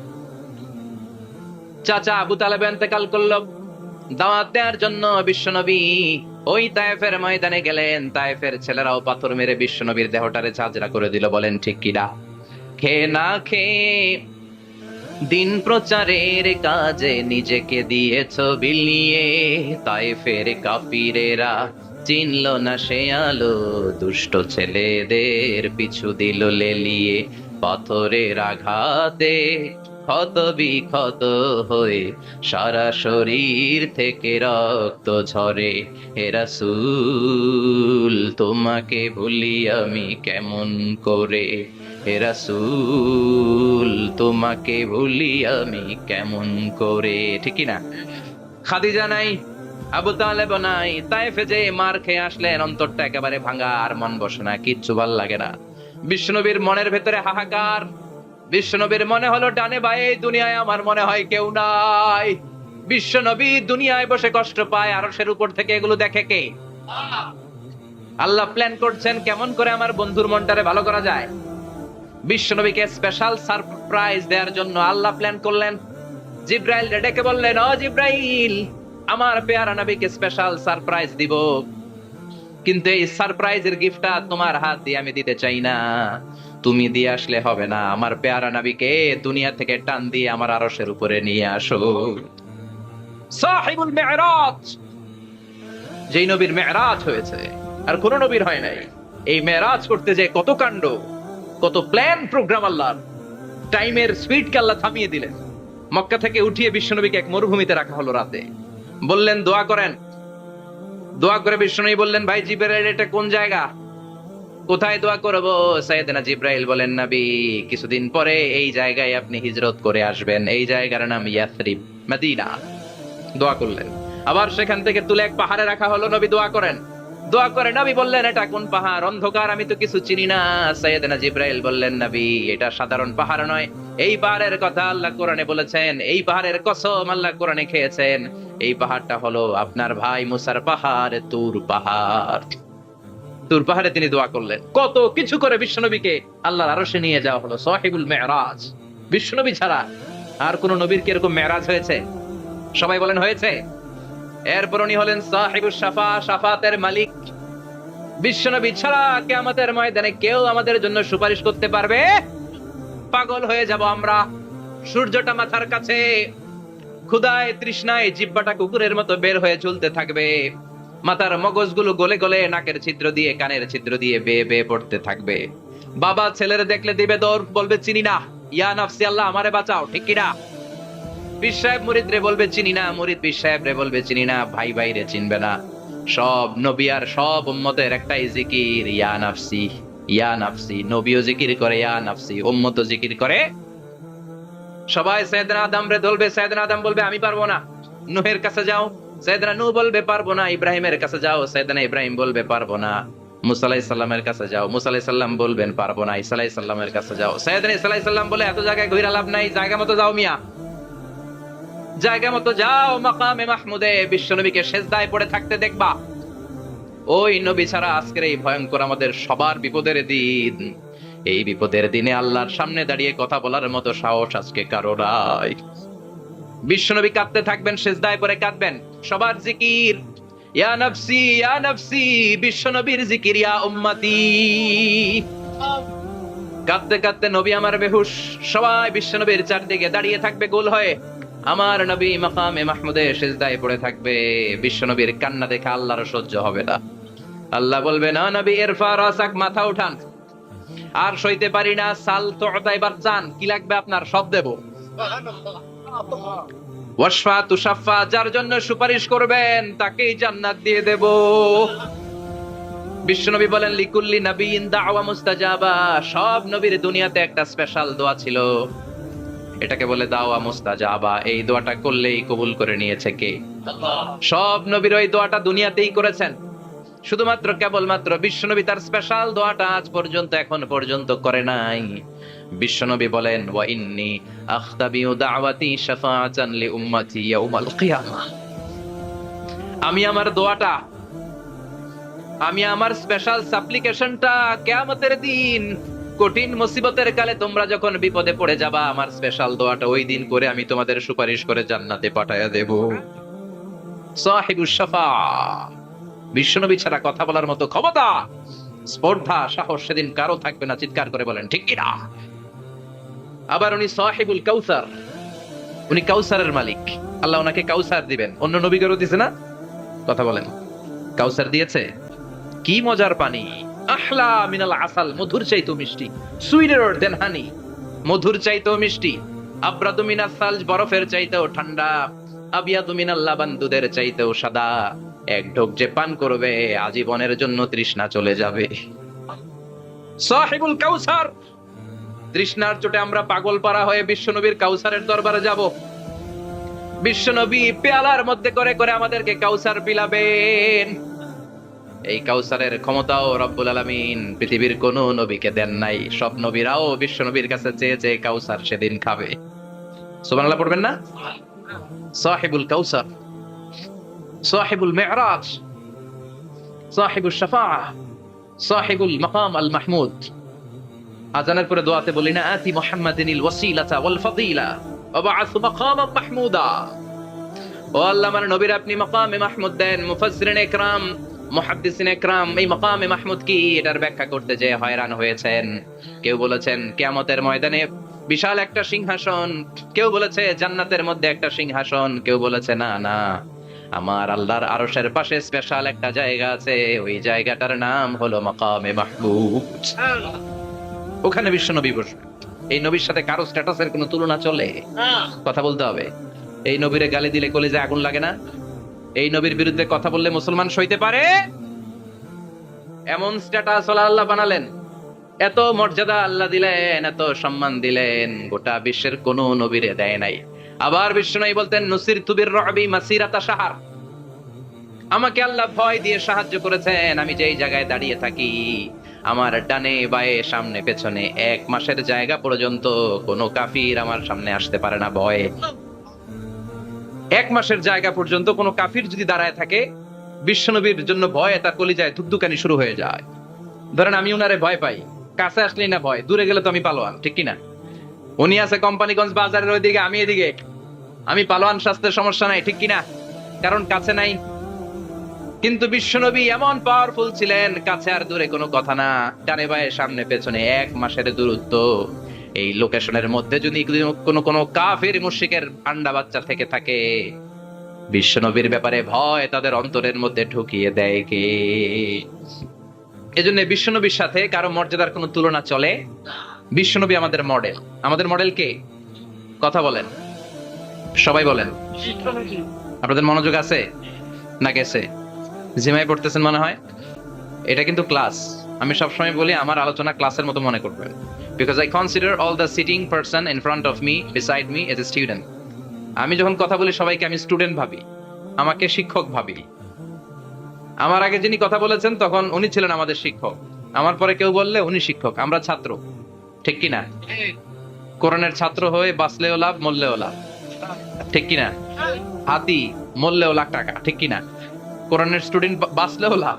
চাচা আবু তালেব ইন্তেকাল করলো। দাওয়াত দেওয়ার জন্য বিশ্বনবী ওই তায়েফের ময়দানে গেলেন। তায়েফের ছেলেরাও পাথর মেরে বিশ্বনবীর দেহটারে ঝাঁঝরা করে দিল। বলেন ঠিক কিনা? খেয়ে না খেয়ে দিন প্রচারের কাজে নিজেকে দিয়েছ বিলিয়ে, তায়েফের কাফিরেরা চিনল না সে আলো, দুষ্ট ছেলেদের পিছু দিল লেলিয়ে। পাথরের আঘাতে ক্ষত বিক্ষত হয়ে সারা শরীর থেকে রক্ত ঝরে। হে রাসূল, তোমাকে ভুলি আমি কেমন করে। হে রাসূল, তোমাকে ভুলি আমি কেমন করে। ঠিক না? খাদিজা নাই, আবু তালেব নাই, তায়েফে যে মার খেয়ে আসলেন, অন্তরটা একেবারে ভাঙা, আর মন বসে না, কিচ্ছু ভাল লাগে না। বিশ্বনবীর মনের ভেতরে হাহাকার। বিশ্বনবীর মনে হলো, ডানে বায়ে দুনিয়ায় আমার মনে হয় কেউ নাই। বিশ্বনবী দুনিয়ায় বসে কষ্ট পায়, আরশের উপর থেকে এগুলো দেখে কে? আল্লাহ প্ল্যান করছেন কেমন করে আমার বন্ধুর মনটারে ভালো করা যায়। বিশ্বনবীকে স্পেশাল সারপ্রাইজ দেওয়ার জন্য আল্লাহ প্ল্যান করলেন। জিব্রাইল ডেকে বললেন, ও জিব্রাইল, আমার পেয়ারা নবীকে স্পেশাল সারপ্রাইজ দিব, কিন্তু এই সারপ্রাইজের গিফটটা তোমার হাত দিয়ে আমি দিতে চাই না, তুমি দিয়ে আসলে হবে না। আমার পেয়ারা নবীকে দুনিয়া থেকে টান দিয়ে আমার আরশের উপরে নিয়ে আসো। সাহিবুল মিরাজ, যেই নবীর মেরাজ হয়েছে আর কোন নবীর হয় নাই। এই মেরাজ করতে যে কত কাণ্ড, কত প্ল্যান প্রোগ্রাম আল্লাহর। টাইমের স্পিডকে আল্লাহ থামিয়ে দিলেন। মক্কা থেকে উঠিয়ে বিশ্বনবীকে এক মরুভূমিতে রাখা হলো রাতে। বললেন দোয়া করেন। দোয়া করে বিশ্বনবী বললেন, ভাই জিবরাইল, এটা কোন জায়গা, কোথায় দোয়া করব? সাইয়েদনা জিবরাইল বলেন, নবী, কিছুদিন পরে এই জায়গায় আপনি হিজরত করে আসবেন, এই জায়গার নাম ইয়াসরিব, মদিনা। দোয়া করলেন। আবার সেখান থেকে তুলে এক পাহাড়ে রাখা হলো। নবী দোয়া করেন। দোয়া করে নবী বললেন, এটা কোন পাহাড়? অন্ধকার, আমি তো কিছু চিনি না। সাইয়েদনা জিবরাইল বললেন, নবী, এটা সাধারণ পাহাড় নয়, এই পাহাড়ের কথা আল্লাহ কোরআনে বলেছেন, এই পাহাড়ের কসম আল্লাহ কোরআনে খেয়েছেন। এই পাহাড়টা হলো আপনার ভাই মুসার পাহাড়, তুর পাহাড়। তুর পাহাড়ে তিনি দোয়া করলেন। কত কিছু করে বিশ্বনবীকে আল্লাহর আরশে নিয়ে যাওয়া হলো। সাহিবুল মেরাজ। বিশ্বনবী ছাড়া আর কোন নবীর কি এরকম মেরাজ হয়েছে? সবাই বলেন হয়েছে। এরপর উনি হলেন সাহিবুল শাফা, শাফাতের মালিক। বিশ্বনবী ছাড়া কিয়ামতের ময়দানে কেউ আমাদের জন্য সুপারিশ করতে পারবে? পাগল হয়ে যাব আমরা। সূর্যটা মাথার কাছে, ক্ষুধায় তৃষ্ণায় জিহ্বাটা কুকুরের মতো বের হয়ে ঝুলতে থাকবে। মাথার মগজগুলো গলে গলে নাকের ছিদ্র দিয়ে কানের ছিদ্র দিয়ে বেয়ে বেয়ে পড়তে থাকবে। বাবা ছেলের দেখলে দিবে দৌড়, বলবে চিনি না, ইয়া নাফসি, আল্লাহ আমারে বাঁচাও। ঠিক কিনা? পীর সাহেব মুরিদ রে বলবে চিনি না, মুরিদ পীর সাহেব রে বলবে চিনি না, ভাই ভাই রে চিনবে না। সব নবী আর সব উম্মতের একটাই জিকির, ইয়া নাফসি, ইয়া নাফসি। নবীও জিকির করে ইয়া নাফসি, উম্মতও জিকির করে। সবাই সাইয়েদনা আদম রে ধরবে, সাইয়েদনা আদম বলবে আমি পারবো না। নূহের কাছে যাও, সাইয়েদনা নূহ বলবে পারবো না, ইব্রাহিমের কাছে যাও, সাইয়েদনা ইব্রাহিম বলবে পারবো না। মুসা আলাইহিস সালামের কাছে যাও, মুসা আলাইহিস সালাম বলবেন পারবো না। ঈসা আলাইহিস সালামের কাছে যাও, সাইয়েদনা ঈসা আলাইহিস সালাম বলে এত জায়গায় ঘুরে লাভ নাই, জায়গা মতো যাও মিয়া, জায়গা মতো যাও। মাকামে মাহমুদে বিশ্বনবীকে সেজদায় পড়ে থাকতে দেখবা। ওই নবী ছাড়া আজকের এই ভয়ঙ্কর আমাদের সবার বিপদের দিন, এই বিপদের দিনে আল্লাহর সামনে দাঁড়িয়ে কথা বলার মতো সাহস আজকে কারো নাই। বিশ্বনবী কাঁদতে থাকবেন, সেজদায় পড়ে কাঁদবেন। সবার জিকির ইয়া নফসি ইয়া নফসি, বিশ্বনবীর জিকির ইয়া উম্মতি। কাঁদতে কাঁদতে নবী আমার বেহুশ, সবাই বিশ্বনবীর চারদিকে দাঁড়িয়ে থাকবে গোল হয়ে। আমার নবী মাকামে মাহমুদে সেজদায় পড়ে থাকবে। বিশ্বনবীর কান্না দেখে আল্লাহর সহ্য হবে না। আল্লাহ বলবে না নবী ইরফা রাসাক, মাথা উঠান, আর সইতে পারি না, সাল তুতা, এবার চান, কি লাগবে আপনার সব দেব। ওয়াশফা তুশাফা, যার জন্য সুপারিশ করবেন তাকেই জান্নাত দিয়ে দেব। বিশ্বনবী বলেন লিকুল্লি নাবিয়িন দাওয়া মুস্তাজাবা, সব নবীর দুনিয়াতে একটা স্পেশাল দোয়া ছিল, এটাকে বলে দাওয়া মুস্তাজাবা। এই দোয়াটা করলেই কবুল করে নিয়েছে কে? আল্লাহ। সব নবীর ওই দোয়াটা দুনিয়াতেই করেছেন, শুধুমাত্র কেবলমাত্র বিশ্বনবী তার স্পেশাল দোয়াটা আজ পর্যন্ত এখন পর্যন্ত করে নাই। বিশ্বনবী বলেন ওয়া ইন্নী আখতাবিউ দাওয়াতি শাফাআতান লি উম্মতি ইয়াউমাল কিয়ামাহ, আমি আমার দোয়াটা, আমি আমার স্পেশাল সাপ্লিকেশনটা কিয়ামতের দিন কঠিন মুসিবতের কালে তোমরা যখন বিপদে পড়ে যাবা, আমার স্পেশাল দোয়াটা ওই দিন করে আমি তোমাদের সুপারিশ করে জান্নাতে পাঠায়া দেব। সাহিবুশ শাফাআহ, বিশ্বনবী ছাড়া কথা বলার মতো ক্ষমতা, স্পর্ধা, সাহস সেদিন কারো থাকবে না। চিৎকার করে বলেন ঠিক কিনা? আবার উনি সাহিবুল কাউসার, উনি কাউসারের মালিক। আল্লাহ ওনাকে কাউসার দিবেন, অন্য নবীদেরও দিয়েছে না? কথা বলেন, কাউসার দিয়েছে। কি মজার পানি, আহলা মিনাল আসাল, মধুর চাইতেও মিষ্টি, সুইটার দেন হানি, মধুর চাইতেও মিষ্টি। আবরাদু মিনাস সালজ, বরফের চাইতেও ঠান্ডা। আবিয়াদু মিনাল লাবান, দুধের চাইতেও সাদা। এক ঢোক যে পান করবে আজীবনের জন্য তৃষ্ণা চলে যাবে। সাহিবুল কাউসার, তৃষ্ণার চোটে আমরা পাগল পারা হয়ে বিশ্বনবীর কাউসারের দরবারে যাব। বিশ্বনবী পেয়ালার মধ্যে করে করে আমাদেরকে কাউসার পিলাবেন। এই কাউসারের ক্ষমতাও রব্বুল আলামিন পৃথিবীর কোন নবীকে দেন নাই। সব নবীরাও বিশ্বনবীর কাছে চেয়ে চেয়ে কাউসার সেদিন খাবে। সুবহানাল্লাহ পড়বেন না? সাহিবুল কাউসার, সাহিবুল মিরাজ, সাহিবুশ শাফাআহ, সাহিবুল মাকাম আল মাহমুদ। আজানের পরে দোয়াতে বলি না, আতি মুহাম্মাদিনিল ওয়াসিলাতা ওয়াল ফাদিলা ওয়া বা'আসু মাকামান মাহমুদা। ও আল্লাহ, আমার নবীর আপনি মাকামে মাহমুদ দেন। মুফাসসিরিন ইকরাম, মুহাদ্দিসিন ইকরাম এই মাকামে মাহমুদ কি এটার ব্যাখ্যা করতে যে হয়রান হয়েছেন। কেউ বলেছেন কিয়ামতের ময়দানে বিশাল একটা সিংহাসন, কেউ বলেছে জান্নাতের মধ্যে একটা সিংহাসন, কেউ বলেছে না না, আমার আল্লাহর আরশের পাশে স্পেশাল একটা জায়গা আছে, ওই জায়গাটার নাম হলো মাকামে মাহমুদ। ওখানে বিশ্বনবী বসবে। এই নবীর সাথে কারো স্ট্যাটাসের কোনো তুলনা চলে? কথা বলতে হবে। এই নবীরে গালি দিলে কলিজায় আগুন লাগে না? এই নবীর বিরুদ্ধে কথা বললে মুসলমান সইতে পারে? এমন স্ট্যাটাস আল্লাহ বানালেন, এত মর্যাদা আল্লাহ দিলেন, এত সম্মান দিলেন, গোটা বিশ্বের কোন নবীরে দেয় নাই। আবার বিশ্বনবী বলতেন নুসিরতু বির-রু'বি মাসিরাতা শাহর, আমাকে আল্লাহ ভয় দিয়ে সাহায্য করেছেন। আমি যেই জায়গায় দাঁড়িয়ে থাকি, আমার ডানে বায়ে সামনে পেছনে 1 মাসের জায়গা পর্যন্ত কোন কাফির আমার সামনে আসতে পারে না ভয়ে। 1 মাসের জায়গা পর্যন্ত কোন কাফির যদি দাঁড়ায় থাকে, বিশ্বনবীর জন্য ভয়ে তার কলিজায় ধুকধুকানি শুরু হয়ে যায়। ধরেন আমি উনারে ভয় পাই, কাছে আসলেই না ভয়, দূরে গেলে তো আমি পালোয়ান, ঠিক কিনা? উনি আছে কোম্পানিগঞ্জ বাজারের ওইদিকে, আমি এদিকে, আমি পালোয়ান, স্বাস্থ্যের সমস্যা নাই, ঠিক কিনা? কারণ কাছে নাই। কিন্তু বিশ্বনবী এমন পাওয়ারফুল ছিলেন, কাছে আর দূরে কোনো কথা না, ডানে বায়ে সামনে পেছনে 1 মাসের দূরত্ব। এই লোকেশনের মধ্যে যদি কোনো কাফির মুশরিকের আন্ডা বাচ্চা থেকে থাকে, বিশ্বনবীর ব্যাপারে ভয় তাদের অন্তরের মধ্যে ঢুকিয়ে দেয় কে? এজন্য বিশ্বনবীর সাথে কারো মর্যাদার কোনো তুলনা চলে? বিশ্বনবী আমাদের মডেল। আমাদের মডেল কে? কথা বলেন, সবাই বলেন। আপনাদের মনোযোগ আছে না গেছে? জিমাই পড়তেছেন মনে হয়। এটা কিন্তু ক্লাস। আমি সবসময় বলি আমার আলোচনা ক্লাসের মতো মনে করবেন, because I consider all the sitting person in front of me, beside me as a student. আমি যখন কথা বলি সবাইকে আমি স্টুডেন্ট ভাবি। আমাকে শিক্ষক ভাবি। আমার আগে যিনি কথা বলেছেন তখন উনি ছিলেন আমাদের শিক্ষক, আমার পরে কেউ বললে উনি শিক্ষক, আমরা ছাত্র, ঠিক কিনা? কোরআনের ছাত্র হয়ে বাঁচলেও লাভ, মরলেও লাভ, ঠিক কিনা? হাতি মরলেও লাখ টাকা, ঠিক কিনা? কোরআনের স্টুডেন্ট বাঁচলেও লাভ,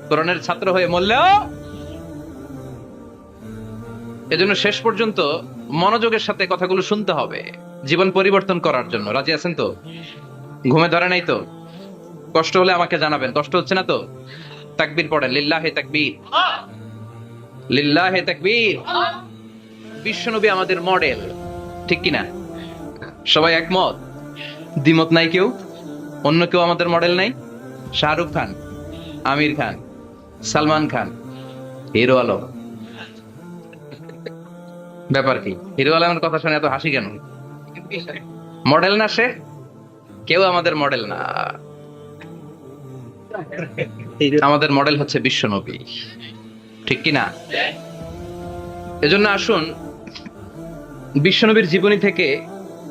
কোরআনের ছাত্র হয়ে মরলেও। এজন্য শেষ পর্যন্ত মনোযোগের সাথে কথাগুলো শুনতে হবে জীবন পরিবর্তন করার জন্য। রাজি আছেন তো? ঘুমে ধরে নাই তো? কষ্ট হলে আমাকে জানাবেন, কষ্ট হচ্ছে না তো? তাকবীর পড়েন, লিল্লাহে তাকবীর, লিল্লাহে তাকবীর। বিশ্বনবী আমাদের মডেল, ঠিক কিনা? সবাই একমত? দ্বিমত নাই কেউ? অন্য কেউ আমাদের মডেল নাই? শাহরুখ খান, আমির খান, সালমান খান, হিরো আলম। ব্যাপার কি? হিরো আলমের কথা শুনে এত হাসি কেন? মডেল না সে? কেউ আমাদের মডেল না। আমাদের মডেল হচ্ছে বিশ্বনবী, ঠিক কিনা? এজন্য আসুন বিশ্বনবীর জীবনী থেকে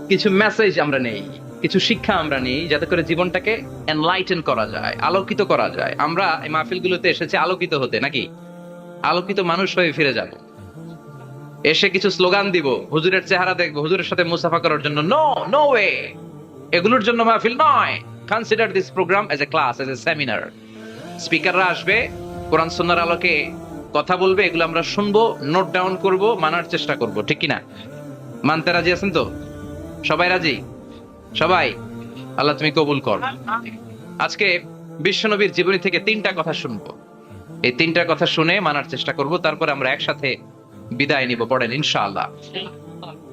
কিছু মেসেজ আমরা নেই, কিছু শিক্ষা আমরা নেই, যাতে করে জীবনটাকে এনলাইটেন করা যায়, আলোকিত করা যায়। আমরা এই মাহফিলগুলোতে এসেছি আলোকিত হতে, নাকি আলোকিত মানুষ হয়ে ফিরে যাব? এসে কিছু স্লোগান দিব, হুজুরের চেহারা দেখবো, হুজুরের সাথে মুসাফা করার জন্য? No, no way. এগুলোর জন্য মাহফিল নয়। Consider this program as a class, as a seminar. স্পিকাররা আসবে, কোরআন সুন্নাহর আলোকে কথা বলবে, এগুলো আমরা শুনবো, নোট ডাউন করব, মানার চেষ্টা করব, ঠিক কিনা? মানতে রাজি আছেন তো? সবাই রাজি? সবাই? আল্লাহ তুমি কবুল কর। আজকে বিশ্বনবীর জীবনী থেকে 3টা কথা শুনবো। এই 3টা কথা শুনে মানার চেষ্টা করব, তারপর আমরা একসাথে বিদায় নিব। পড়েন ইনশাআল্লাহ।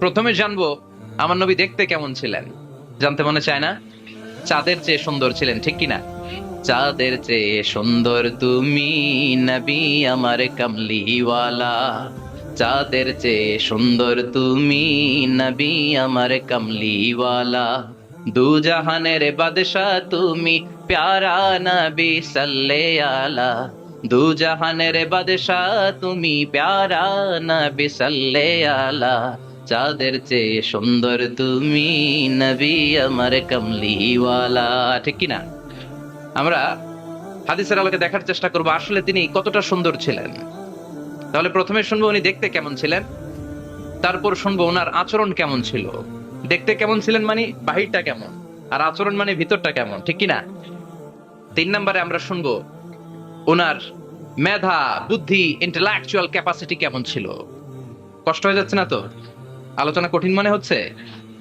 প্রথমে জানবো আমার নবী দেখতে কেমন ছিলেন। জানতে মনে চায় না? চাঁদের চেয়ে সুন্দর ছিলেন, ঠিক কিনা? চাঁদের চেয়ে সুন্দর তুমি নবী আমার কামলিওয়ালা, চাঁদের চেয়ে সুন্দর তুমি নবী আমার কামলিওয়ালা, দু জাহানের বাদশাহ তুমি প্যারা নবী সাল্লে আলা, দু জাহানের বাদশাহ তুমি প্যারা নবী সাল্লে আলা, চাঁদের চেয়ে সুন্দর তুমি নবী আমার কামলিওয়ালা, ঠিক কিনা? আমরা হাদিসের আলোকে দেখার চেষ্টা করব আসলে তিনি কতটা সুন্দর ছিলেন। তাহলে প্রথমে শুনবো উনি দেখতে কেমন ছিলেন, তারপর শুনবো ওনার আচরণ কেমন ছিল। দেখতে কেমন ছিলেন মানে বাহিরটা কেমন, আর আচরণ মানে ভিতরটা কেমন, ঠিক কিনা? 3 নম্বরে আমরা শুনবো ওনার মেধা, বুদ্ধি, ইন্টেলেকচুয়াল ক্যাপাসিটি কেমন ছিল। কষ্ট হয়ে যাচ্ছে না তো? আলোচনা কঠিন মনে হচ্ছে?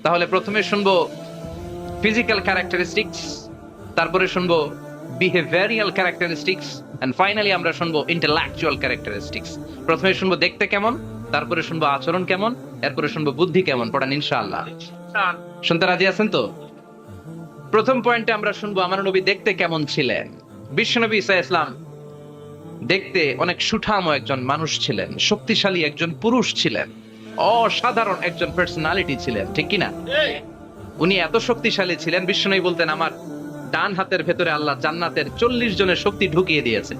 তাহলে প্রথমে শুনবো ফিজিক্যাল ক্যারেক্টারিস্টিক্স, তারপরে শুনবো বিহেভিয়ারাল ক্যারেক্টারিস্টিক্স, এন্ড ফাইনালি আমরা শুনবো ইন্টেলেকচুয়াল ক্যারেক্টারিস্টিক্স। প্রথমে শুনবো দেখতে কেমন, তারপরে শুনবো আচরণ কেমন, এরপরে শুনবো বুদ্ধি কেমন। পড়ান ইনশাআল্লাহ। শুনতে রাজি আছেন তো? প্রথম পয়েন্টে আমরা শুনবো আমার নবী দেখতে কেমন ছিলেন। বিশ্বনবী ঈসা ইসলাম দেখতে অনেক সুঠাম একজন মানুষ ছিলেন, শক্তিশালী একজন পুরুষ ছিলেন, অসাধারণ একজন পার্সোনালিটি ছিলেন, ঠিক কিনা? উনি এত শক্তিশালী ছিলেন, বিশ্বনবী বলতেন আমার ডান হাতের ভেতরে আল্লাহ জান্নাতের 40 জনের শক্তি ঢুকিয়ে দিয়েছে।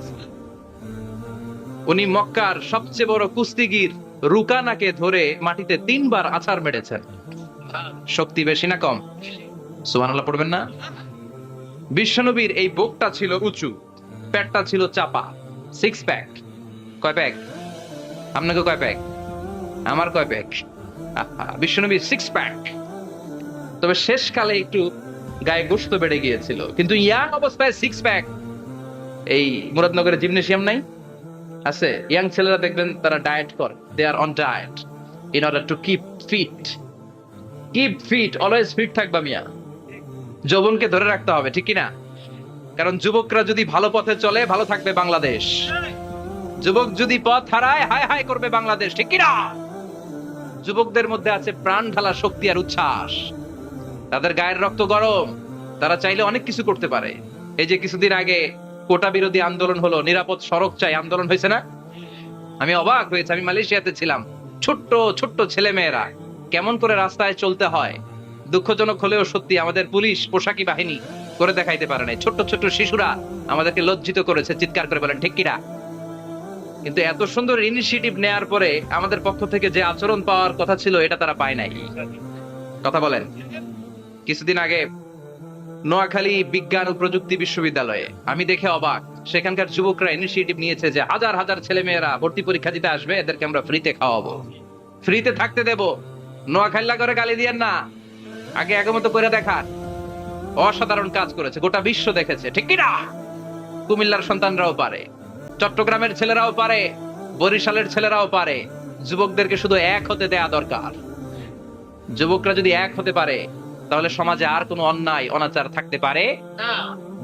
উনি মক্কার সবচেয়ে বড় কুস্তিগির রুকানাকে ধরে মাটিতে 3 বার আছাড় মেরেছেন। শক্তি বেশি না কম? সুবহানাল্লাহ পড়বেন না? বিশ্বনবীর এই বুকটা ছিল উঁচু, পেটটা ছিল চাপা, 6 প্যাক। কয় প্যাক? আপনাকে কয় প্যাক? আমার কয় প্যাক? বিশ্বনবীর 6 প্যাক। তবে শেষকালে একটু গায়ে গোশত বেড়ে গিয়েছিল, কিন্তু ইয়াং অবস্থায় 6 প্যাক। এই মুরাদনগরে জিমনেশিয়াম নাই? আছে। ইয়াং ছেলেরা দেখবেন তারা ডায়েট করে, they are on diet in order to keep fit. Keep fit, always fit থাকবা মিয়া। যৌবনকে ধরে রাখতে হবে, ঠিক কিনা? কারণ যুবকরা যদি ভালো পথে চলে, ভালো থাকবে বাংলাদেশ। যুবক যদি পথ হারায়, হায় হায় করবে বাংলাদেশ, ঠিক কিনা? যুবকদের মধ্যে আছে প্রাণ ঢালা শক্তি আর উচ্ছ্বাস, তাদের গায়ের রক্ত গরম, তারা চাইলে অনেক কিছু করতে পারে। এই যে কিছুদিন আগে কোটা বিরোধী আন্দোলন হলো, নিরাপদ সড়ক চাই আন্দোলন হয়েছে না? আমি অবাক হয়েছি, আমি মালয়েশিয়াতে ছিলাম, ছোট্ট ছোট্ট ছেলে মেয়েরা কেমন করে রাস্তায় চলতে হয়, দুঃখজনক হলেও সত্যি আমাদের পুলিশ পোশাকি বাহিনী করে দেখাইতে পারে নাই। ছোট্ট ছোট্ট শিশুরা আমাদেরকে লজ্জিত করেছে, চিৎকার করে বলেন ঠিক কিনা? কিন্তু এত সুন্দর ইনিশিয়েটিভ নেয়ার পরে আমাদের পক্ষ থেকে যে আচরণ পাওয়ার কথা ছিল, এটা তারা পায় নাই। কথা বলেন। কিছুদিন আগে নোয়াখালী বিজ্ঞান ও প্রযুক্তি বিশ্ববিদ্যালয়ে আমি দেখে অবাক, সেখানকার যুবকরা ইনিশিয়েটিভ নিয়েছে যে হাজার হাজার ছেলে মেয়েরা ভর্তি পরীক্ষা দিতে আসবে, এদেরকে আমরা ফ্রিতে খাওয়াবো, ফ্রিতে থাকতে দেব। নোয়াখালী করে গালি দিয়েন না, আগে আগমত করে দেখান। অসাধারণ কাজ করেছে, গোটা বিশ্ব দেখেছে, ঠিক কিনা? কুমিল্লার সন্তানরাও পারে, চট্টগ্রামের ছেলেরাও পারে, বরিশালের ছেলেরাও পারে। যুবকদেরকে শুধু এক হতে দেয়া দরকার। যুবকরা যদি এক হতে পারে, তাহলে সমাজে আর কোনো অন্যায় অনাচার থাকতে পারে না।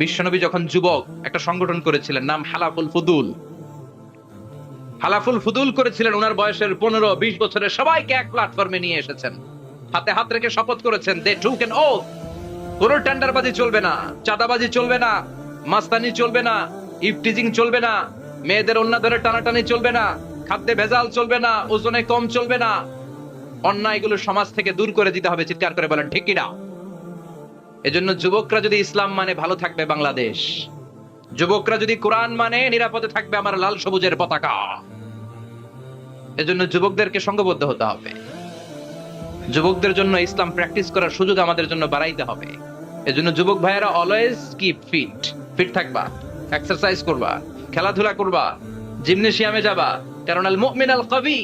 বিশ্বনবী যখন যুবক একটা সংগঠন করেছিলেন, নাম হালাফুল ফুদুল। হালাফুল ফুদুল করেছিলেন, ওনার বয়সের 15-20 বছরের সবাইকে এক প্ল্যাটফর্মে নিয়ে এসেছেন, হাতে হাত রেখে শপথ করেছেন, দে টুক অ্যান ওথ, কোনো টেন্ডারবাজি চলবে না, চাঁদাবাজি চলবে না, মাস্তানি চলবে না, ইফটিজিং চলবে না, মেয়েদের ওন্না ধরে টানাটানি চলবে না, খাদ্যে ভেজাল চলবে না, ওজনে কম চলবে না, অন্যায়গুলো সমাজ থেকে দূর করে দিতে হবে। চিৎকার করে বলেন ঠিক কিনা? এজন্য যুবকরা যদি ইসলাম মানে ভালো থাকবে বাংলাদেশ, যুবকরা যদি কোরআন মানে নিরাপদে থাকবে আমার লাল সবুজের পতাকা। এজন্য যুবকদেরকে সংঘবদ্ধ হতে হবে, যুবকদের জন্য ইসলাম প্র্যাকটিস করার সুযোগ আমাদের জন্য বাড়াইতে হবে। এজন্য যুবক ভাইয়েরা অলওয়েজ কিপ ফিট, ফিট থাকবা, এক্সারসাইজ করবা, খেলাধুলা করবা, জিমনেশিয়ামে যাবা, কারণ আল মুমিন আল কবি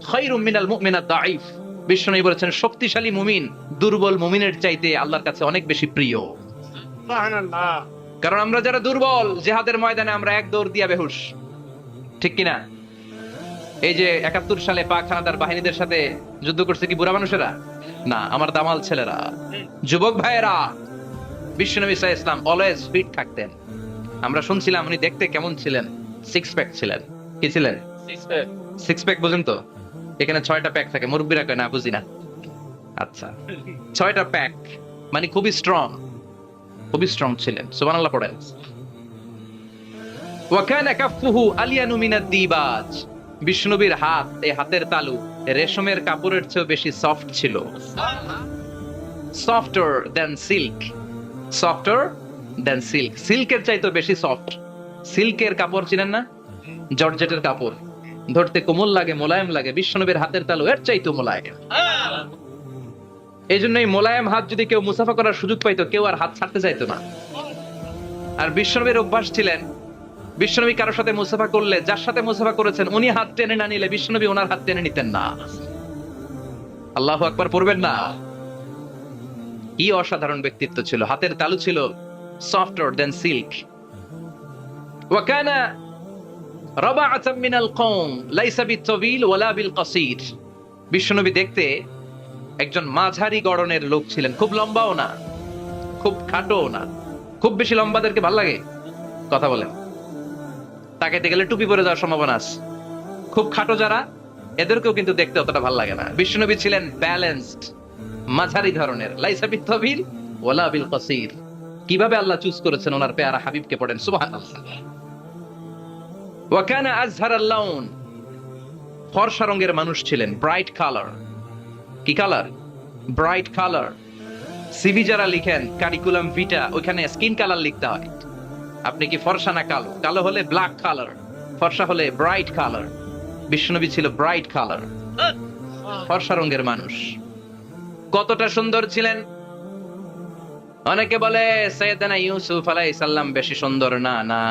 খায়রুম মিনাল মুমিন আদ দাঈফ। বিশ্বনবী বলেছেন শক্তিশালী মুমিন দুর্বল মুমিনের চাইতে আল্লাহর কাছে অনেক বেশি প্রিয়। সুবহানাল্লাহ। কারণ আমরা যারা দুর্বল, জিহাদের ময়দানে আমরা এক দৌড় দিয়া বেহুশ, ঠিক কিনা? এই যে 71 সালে পাক হানাদার বাহিনীদের সাথে যুদ্ধ করছে কি বুড়া মানুষেরা? না, আমার দামাল ছেলেরা, যুবক ভাইয়েরা। বিশ্বনবী সাল্লাল্লাহু আলাইহি ওয়াসাল্লাম অলওয়েজ ফিট থাকতেন। আমরা শুনছিলাম উনি দেখতে কেমন ছিলেন? সিক্স প্যাক ছিলেন। কি ছিলেন? সিক্স প্যাক বুঝেন তো? এখানে 6টা প্যাক থাকে, মুরব্বীরা কয় না, বুঝি না। আচ্ছা, 6টা প্যাক মানে খুবই স্ট্রং, খুবই স্ট্রং ছিলেন। সুবহানাল্লাহ পড়েন। ওয়া কানা কাফফুহু আলিয়ানু মিনাদ দিবাজ। বিষ্ণুবীর হাত, এই হাতের তালু রেশমের কাপড়ের চেয়ে বেশি সফট ছিল। Softer than silk, softer than silk, সিল্কের চাইতে বেশি সফট। সিল্কের কাপড় চিনেন না? জর্জেটের কাপড় ধরতে কোমল লাগে, মোলায়েম লাগে। বিশ্বনবীর হাতের তালু এর চাইতে মোলায়েম। এই জন্য এই মোলায়েম হাত যদি কেউ মুসাফা করার সুযোগ পাইতো, কেউ আর হাত ছাড়তে চাইতো না। আর বিশ্বনবীর অভ্যাস ছিলেন, বিশ্বনবী কারোর সাথে মুসাফা করলে, যার সাথে মুসাফা করেছেন উনি হাত টেনে না নিলে বিশ্বনবী ওনার হাত টেনে নিতেন না। আল্লাহু আকবার পড়বেন না? কি অসাধারণ ব্যক্তিত্ব ছিল, হাতের তালু ছিল সফটার দ্যান সিল্ক। ওয়া কানা রাবাআতাম মিনাল কওম লাইসা বিত-তাবিল ওয়ালা বিল কাসীর। বিশ্বনবী দেখতে একজন মাঝারি গড়নের লোক ছিলেন, খুব লম্বাও না, খুব খাটোও না। খুব বেশি লম্বাদেরকে ভালো লাগে? কথা বলেন। তাকাইতে গেলে টুপি পরে যাওয়ার সম্ভাবনা আছে। খুব খাটো যারা, এদেরকেও কিন্তু দেখতে অতটা ভালো লাগে না। বিশ্বনবী ছিলেন ব্যালেন্সড, মাঝারি ধরনের। লাইসা বিত-তাবিল ওয়ালা বিল কাসীর। কিভাবে আল্লাহ চুজ করেছেন ওনার পেয়ারা হাবিবকে, পড়েন সুবহানাল্লাহ। ওয়া কানা আযহারাল লাউন, ফর্সা রঙের মানুষ ছিলেন, ব্রাইট কালার। কি কালার? Bright colour. সিভি যারা লিখেন কারিকুলাম ভিটা, ওখানে স্কিন কালার লিখতে হয়। আপনি কি ফর্সা না কালো? কালো হলে ব্ল্যাক কালার, ফর্সা হলে ব্রাইট কালার। বিশ্বনবী ছিল ব্রাইট কালার, ফর্সা রঙের মানুষ। কতটা সুন্দর ছিলেন! অনেকে বলে সাইয়েদনা ইউসুফ আলাইহিস সালাম বেশি সুন্দর। না না,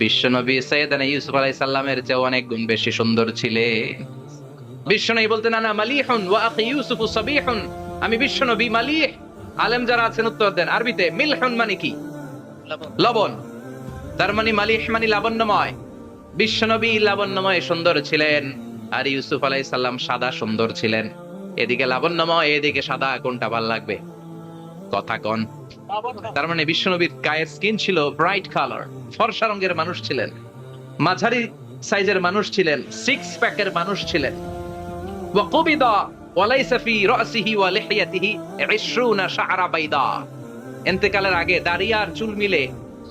বিশ্বনবী সাইয়েদনা ইউসুফ আলাইহিস সালামের চেয়ে অনেক গুণ বেশি সুন্দর ছিলেন। বিশ্বনবী বলতেন আনা মালিহুন ওয়া আখি ইউসুফু সাবিহুন। আমি বিশ্বনবী মালিহ। আলেম যারা আছেন উত্তর দেন আরবিতে। মিলহুন মানে কি? লবণ। তার মানে মালিহ মানে লাবণ্যময়। বিশ্বনবী লাবণ্যময় সুন্দর ছিলেন, আর ইউসুফ আলাইহিস সালাম সাদা সুন্দর ছিলেন। এদিকে লাবণ্যময়, এদিকে সাদা, কোনটা ভালো লাগবে? কথা কোন? তার মানে বিশ্বনবীর গায়ের স্কিন ছিল ব্রাইট কালার, ফর্সা রঙের মানুষ ছিলেন, মাঝারি সাইজের মানুষ ছিলেন, সিক্স প্যাকের মানুষ ছিলেন। ওয়া কুবিদা ওয়া লাইসা ফি রাসিহি ওয়া লিহিয়াতিহি 20 শা'রা বাইদা। ইন্তেকালের আগে দাড়ি আর চুল মিলে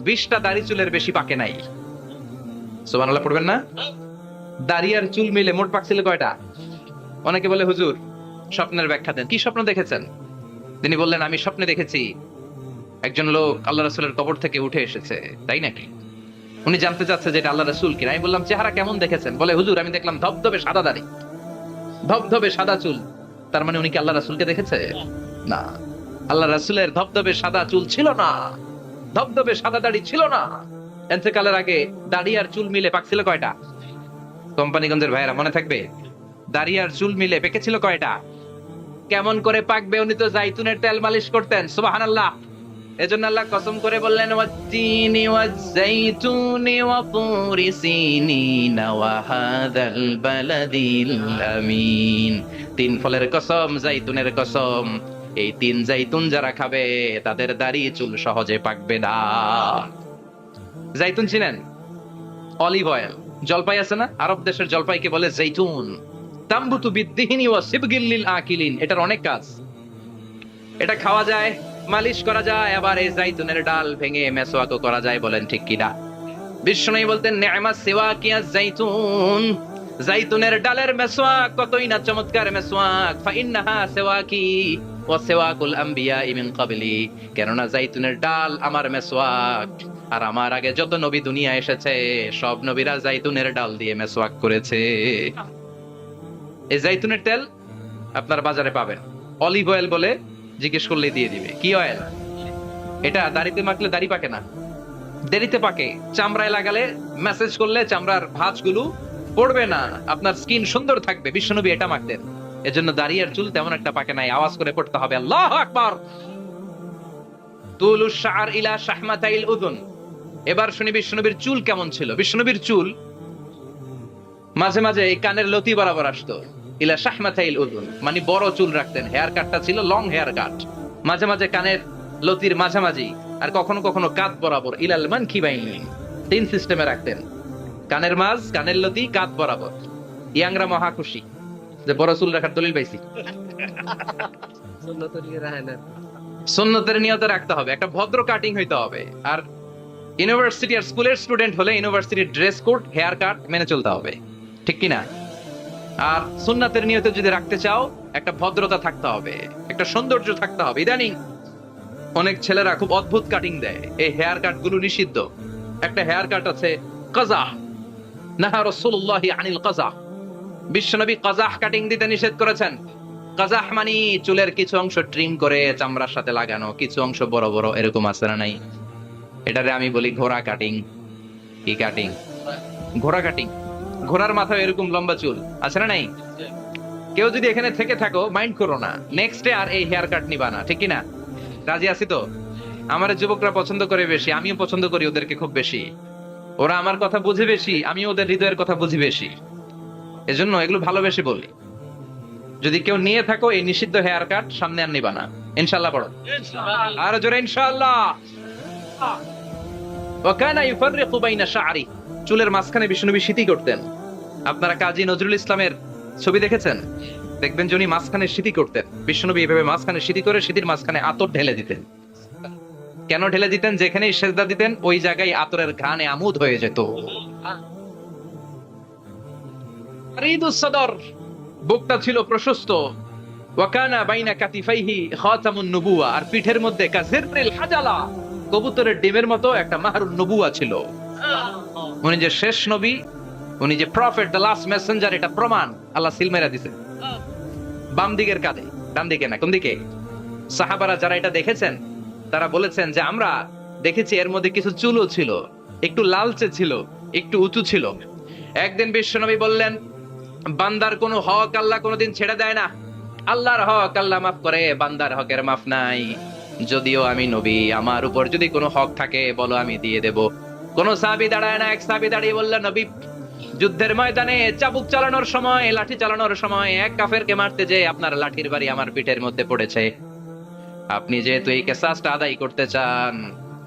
20টা দাড়ি চুলের বেশি পাকে নাই। সুবহানাল্লাহ পড়বেন না? দাড়ি আর চুল মিলে মোট পাকছিল কয়টা? অনেকে বলে হুজুর স্বপ্নের ব্যাখ্যা দেন। কি স্বপ্ন দেখেছেন? তিনি বললেন আমি স্বপ্নে দেখেছি একজন লোক আল্লাহ রাসূলের কবর থেকে উঠে এসেছে। তাই নাকি? উনি জানতে চাচ্ছে যে এটা আল্লাহ রাসূল কিনা। আমি বললাম চেহারা কেমন দেখেছেন? বলে হুজুর আমি দেখলাম ধবধবে সাদা দাড়ি, ধবধবে সাদা চুল। তার মানে উনি কি আল্লাহ রাসূলকে দেখেছে? না, আল্লাহ রাসূলের ধবধবে সাদা চুল ছিল না, ধবধবে সাদা দাড়ি ছিল না। এতেকালের আগে দাড়ি আর চুল মিলে পাকছিল কয়টা? কোম্পানিগঞ্জের ভাইয়েরা মনে থাকবে? দাড়ি আর চুল মিলে পেকেছিল কয়টা? কেমন করে পাকবে? উনি তো জাইতুনের তেল মালিশ করতেন। সুবহানাল্লাহ। এজন্য আল্লাহ কসম করে বললেন, ওয়াত-তিনি ওয়াজ-জাইতুনি ওয়া তুরি সিনিনা ওয়া হাযাল বালাদিল আমিন। তিন ফলের কসম, জাইতুনের কসম। এই তিন জাইতুন যারা খাবে তাদের দাড়ি চুল সহজে পাকবে না। জাইতুন চিনেন? Olive oil. জলপাই আছে না, আরব দেশের জলপাইকে বলে জাইতুন। তাম্বুতু বিদ্দিহিনি ওয়া সিবগিল লিল আকিলিন। এটার অনেক কাজ। এটা খাওয়া যায়, মালিশ করা যায়, আবার এই জাইতুনের ডাল ভেঙে মেসওয়াকও করা যায়। বলেন ঠিক কি না? বিষ্ণু বলতেন, নি'মা সিওয়াকিয়া জাইতুন। জাইতুনের ডালের মেসওয়াক কতই না চমৎকার মেসওয়াক। ফাইন্নাহা সিওয়াকি ওয়া সিওয়াকুল আমবিয়া মিন ক্বাবলি। কেননা জাইতুনের ডাল আমার মেসওয়াক, আর আমার আগে যত নবী দুনিয়া এসেছে সব নবীরা জাইতুনের ডাল দিয়ে মেসওয়াক করেছে। এই জাইতুনের তেল আপনার বাজারে পাবেন। অলিভ অয়েল বলে জিজ্ঞেস করলে দিয়ে দিবে। কি অয়েল? এটা দাড়িতে মাখলে দাড়ি পাকে না, দেরিতে পাকে। চামড়ায় লাগালে, ম্যাসেজ করলে চামড়ার ভাঁজগুলো পড়বে না, আপনার স্কিন সুন্দর থাকবে। বিশ্বনবী এটা মাখতেন। এজন্য দাড়ি আর চুল তেমন একটা পাকে নাই। আওয়াজ করে পড়তে হবে আল্লাহু আকবার। তুলুশ শা'r ইলা শাহমাতাইল উযুন। এবার শুনি বিশ্বনবীর চুল কেমন ছিল। বিশ্বনবীর চুল মাঝে মাঝে এই কানের লতি বরাবর আসতো। ইলা শাহমাতাইল উযুন মানে বড় চুল রাখতেন। হেয়ার কাটটা ছিল লং হেয়ার কাট। মাঝে মাঝে কানের লতির মাঝামাঝি, আর কখনো কখনো কাঁধ বরাবর। ইলাল মানকিবাইনি। তিন সিস্টেমে রাখতেন। কানের মাঝ, কানের লতি, কাঁধ বরাবর। ইয়াংরা মহা খুশি যে বড় চুল রাখার দলিল পাইছি। সুন্নতের নিয়তে রাখতে হবে। একটা ভদ্র কাটিং হইতে হবে। আর ইউনিভার্সিটি আর স্কুলের স্টুডেন্ট হলে ইউনিভার্সিটির ড্রেস কোড, হেয়ার কাট মেনে চলতে হবে। ঠিক কিনা? আর সুন্নাতের নিয়তে যদি রাখতে চাও, একটা ভদ্রতা থাকতে হবে, একটা সৌন্দর্য থাকতে হবে। ইদানিং অনেক ছেলেরা খুব অদ্ভুত কাটিং দেয়। এই হেয়ার কাট গুলো নিষিদ্ধ। একটা হেয়ার কাট আছে কাযাহ। নাহা রাসূলুল্লাহ আনিল কাযাহ। বিশ্বনবী কাযাহ কাটিং দিতে নিষেধ করেছেন। কাযাহ মানে চুলের কিছু অংশ ট্রিম করে চামড়ার সাথে লাগানো, কিছু অংশ বড় বড়, এরকম আছে না নাই? এটারে আমি বলি ঘোড়া কাটিং। কি কাটিং? ঘোড়া কাটিং। ঘোড়ার মাথায় এরকম লম্বা চুল আছে না নাই? কেউ যদি এখানে থেকে থাকো, মাইন্ড করো না, নেক্সট ডে আর এই হেয়ার কাট নিবা না। ঠিক কিনা? রাজি আছি তো? আমার যুবকরা পছন্দ করে বেশি, আমিও পছন্দ করি ওদেরকে খুব বেশি। ওরা আমার কথা বুঝে বেশি, আমি ওদের হৃদয়ের কথা বুঝি বেশি। এজন্য এগুলো ভালোবেসে বলি। যদি কেউ নিয়ে থাকো এই নিষিদ্ধ হেয়ার কাট, সামনে আর নিবা না। ইনশাআল্লাহ পড়ো। আর জোরে ইনশাআল্লাহ। ওয়া কানা ইউফাররিকু বাইনা শা'রি। চুলের মাঝখানে বিষ্ণুনবী সিঁথি করতেন। আপনারা কাজী নজরুল ইসলামের ছবি দেখেছেন? দেখবেন যে উনি মাঝখানে সিঁথি করতেন। বিষ্ণুনবী এভাবে মাঝখানে সিঁথি করে সিঁথির মাঝখানে আতর ঢেলে দিতেন। কেন ঢেলে দিতেন? যেখানেই সেজদা দিতেন ওই জায়গায় আতরের ঘ্রাণে আমোদ হয়ে যেত। আরিদুস সদর, বুকটা ছিল প্রশস্ত। ওয়া কানা বাইনা কাতিফাইহি খাতামুন নবুওয়া। আর পিঠের মধ্যে কাযিররিল হাজালা, কবুতরের ডিমের মতো একটা মাহরুন নবুওয়া ছিল। উনি যে শেষ নবী, উনি যে প্রফেট, দ্য লাস্ট মেসেঞ্জার, এটা প্রমাণ। আল্লাহ সিল মেরা দিয়েছে বাম দিকের কাঁধে, ডান দিকে না। কোন দিকে? সাহাবারা যারা এটা দেখেছেন তারা বলেছেন যে আমরা দেখেছি এর মধ্যে কিছু চুলও ছিল, একটু লালচে ছিল, একটু উঁচু ছিল। একদিন বিশ্বনবী বললেন, বান্দার কোনো হক আল্লাহ কোনোদিন ছেড়ে দেয় না। আল্লাহর হক আল্লাহ মাফ করে, বান্দার হকের মাফ নাই। যদিও আমি নবী, আমার উপর যদি কোনো হক থাকে বলো, আমি দিয়ে দেব। কোন সাহাবী দাঁড়ায় না। এক সাহাবী দাঁড়িয়ে বললেন, নবী, যুদ্ধের ময়দানে চাবুক চালানোর সময়, লাঠি চালানোর সময় এক কাফেরকে মারতে যে আপনার লাঠির বাড়ি আমার পিঠের মধ্যে পড়েছে। আপনি যেহেতু এই কিসাসটা আদায় করতে চান,